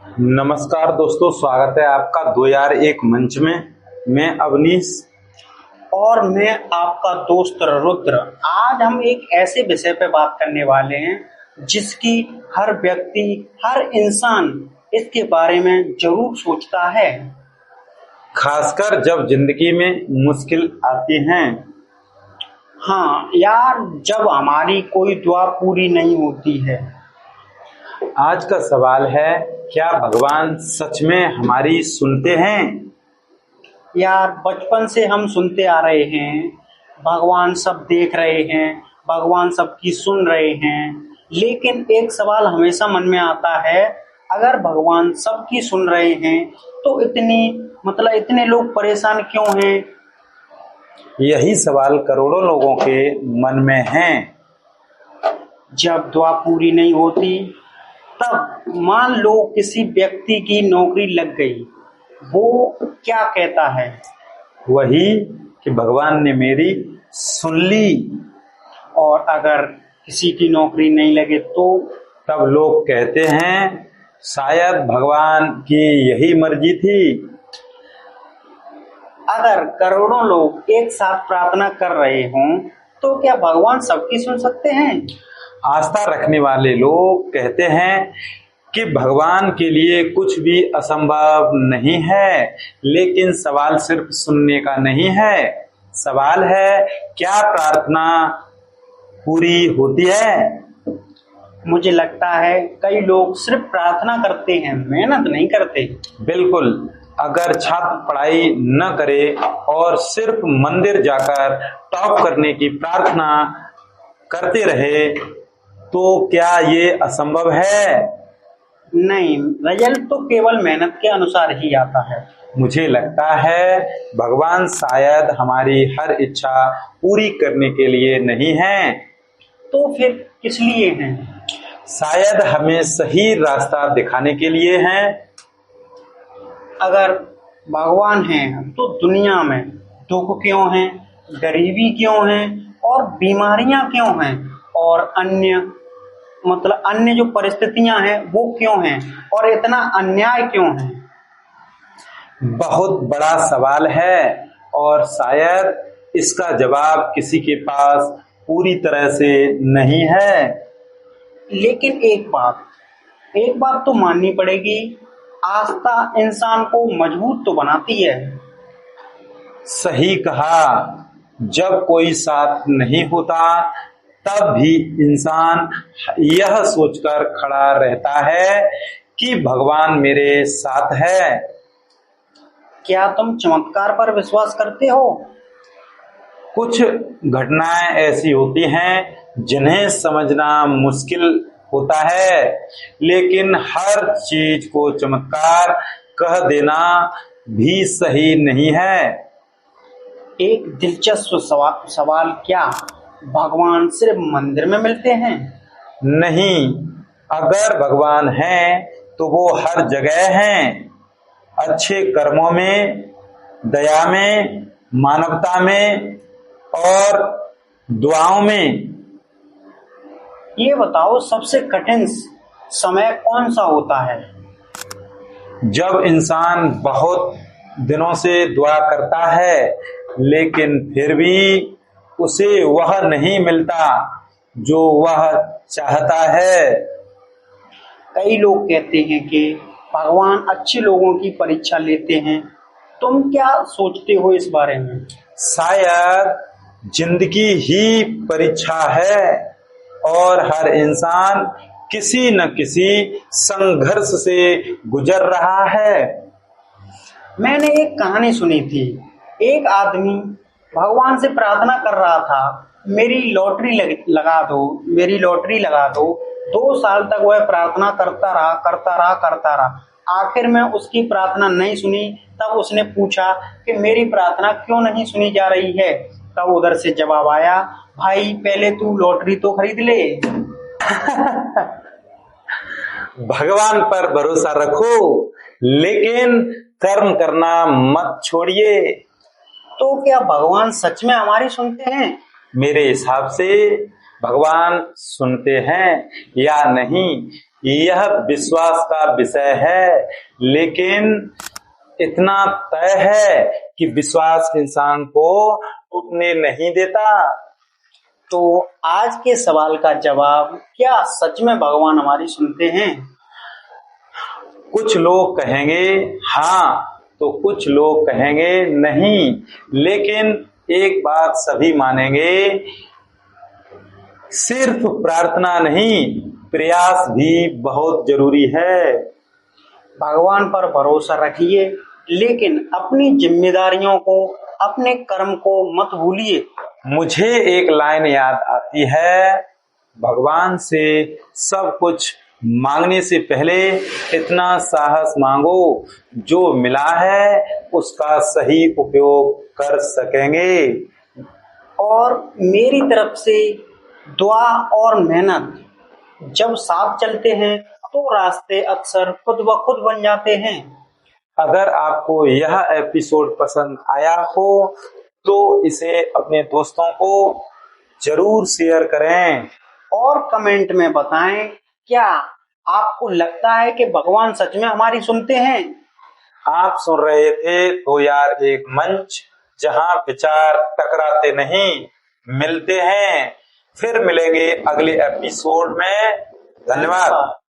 नमस्कार दोस्तों, स्वागत है आपका 2001 मंच में। मैं अवनीश। और मैं आपका दोस्त रुद्र। आज हम एक ऐसे विषय पे बात करने वाले हैं जिसकी हर व्यक्ति, हर इंसान इसके बारे में जरूर सोचता है। खासकर जब जिंदगी में मुश्किल आती हैं। हाँ यार, जब हमारी कोई दुआ पूरी नहीं होती है। आज का सवाल है, क्या भगवान सच में हमारी सुनते हैं? यार, बचपन से हम सुनते आ रहे हैं भगवान सब देख रहे हैं, भगवान सबकी सुन रहे हैं। लेकिन एक सवाल हमेशा मन में आता है, अगर भगवान सबकी सुन रहे हैं तो इतने लोग परेशान क्यों हैं? यही सवाल करोड़ों लोगों के मन में है। जब दुआ पूरी नहीं होती, तब मान लो किसी व्यक्ति की नौकरी लग गई, वो क्या कहता है? वही कि भगवान ने मेरी सुन ली। और अगर किसी की नौकरी नहीं लगे तो? तब लोग कहते हैं, शायद भगवान की यही मर्जी थी। अगर करोड़ों लोग एक साथ प्रार्थना कर रहे हों तो क्या भगवान सबकी सुन सकते हैं? आस्था रखने वाले लोग कहते हैं कि भगवान के लिए कुछ भी असंभव नहीं है। लेकिन सवाल सिर्फ सुनने का नहीं है, सवाल है क्या प्रार्थना पूरी होती है? मुझे लगता है कई लोग सिर्फ प्रार्थना करते हैं, मेहनत नहीं करते। बिल्कुल। अगर छात्र पढ़ाई न करे और सिर्फ मंदिर जाकर टॉप करने की प्रार्थना करते रहे तो क्या ये असंभव है? नहीं, रिजल्ट तो केवल मेहनत के अनुसार ही आता है। मुझे लगता है भगवान शायद हमारी हर इच्छा पूरी करने के लिए नहीं है। तो फिर किस लिए हैं? शायद हमें सही रास्ता दिखाने के लिए हैं। अगर भगवान हैं तो दुनिया में दुख क्यों है, गरीबी क्यों है और बीमारियां क्यों हैं और अन्य जो परिस्थितियां हैं वो क्यों हैं और इतना अन्याय क्यों है? बहुत बड़ा सवाल है और शायद इसका जवाब किसी के पास पूरी तरह से नहीं है। लेकिन एक बात तो माननी पड़ेगी, आस्था इंसान को मजबूत तो बनाती है। सही कहा। जब कोई साथ नहीं होता तब भी इंसान यह सोचकर खड़ा रहता है कि भगवान मेरे साथ है। क्या तुम चमत्कार पर विश्वास करते हो? कुछ घटनाएं ऐसी होती हैं जिन्हें समझना मुश्किल होता है, लेकिन हर चीज को चमत्कार कह देना भी सही नहीं है। एक दिलचस्प सवाल, क्या भगवान सिर्फ मंदिर में मिलते हैं? नहीं, अगर भगवान है तो वो हर जगह हैं। अच्छे कर्मों में, दया में, मानवता में और दुआओं में। ये बताओ, सबसे कठिन समय कौन सा होता है? जब इंसान बहुत दिनों से दुआ करता है लेकिन फिर भी उसे वह नहीं मिलता जो वह चाहता है। कई लोग कहते हैं कि भगवान अच्छे लोगों की परीक्षा लेते हैं। तुम क्या सोचते हो इस बारे में? शायद जिंदगी ही परीक्षा है और हर इंसान किसी न किसी संघर्ष से गुजर रहा है। मैंने एक कहानी सुनी थी। एक आदमी भगवान से प्रार्थना कर रहा था, मेरी लॉटरी लगा दो, मेरी लॉटरी लगा दो। 2 साल तक वह प्रार्थना करता रहा। आखिर में उसकी प्रार्थना नहीं सुनी। तब उसने पूछा कि मेरी प्रार्थना क्यों नहीं सुनी जा रही है? तब उधर से जवाब आया, भाई पहले तू लॉटरी तो खरीद ले। भगवान पर भरोसा रखो लेकिन कर्म करना मत छोड़िए। तो क्या भगवान सच में हमारी सुनते हैं? मेरे हिसाब से भगवान सुनते हैं या नहीं, यह विश्वास का विषय है, लेकिन इतना तय है कि विश्वास इंसान को टूटने नहीं देता। तो आज के सवाल का जवाब, क्या सच में भगवान हमारी सुनते हैं? कुछ लोग कहेंगे हाँ, तो कुछ लोग कहेंगे नहीं, लेकिन एक बात सभी मानेंगे, सिर्फ प्रार्थना नहीं, प्रयास भी बहुत जरूरी है। भगवान पर भरोसा रखिए, लेकिन अपनी जिम्मेदारियों को, अपने कर्म को मत भूलिए। मुझे एक लाइन याद आती है, भगवान से सब कुछ मांगने से पहले इतना साहस मांगो, जो मिला है उसका सही उपयोग कर सकेंगे। और मेरी तरफ से दुआ और मेहनत जब साथ चलते हैं तो रास्ते अक्सर खुद ब खुद बन जाते हैं। अगर आपको यह एपिसोड पसंद आया हो तो इसे अपने दोस्तों को जरूर शेयर करें और कमेंट में बताएं, क्या आपको लगता है कि भगवान सच में हमारी सुनते हैं? आप सुन रहे थे तो यार एक मंच, जहां विचार टकराते नहीं, मिलते हैं। फिर मिलेंगे अगले एपिसोड में। धन्यवाद।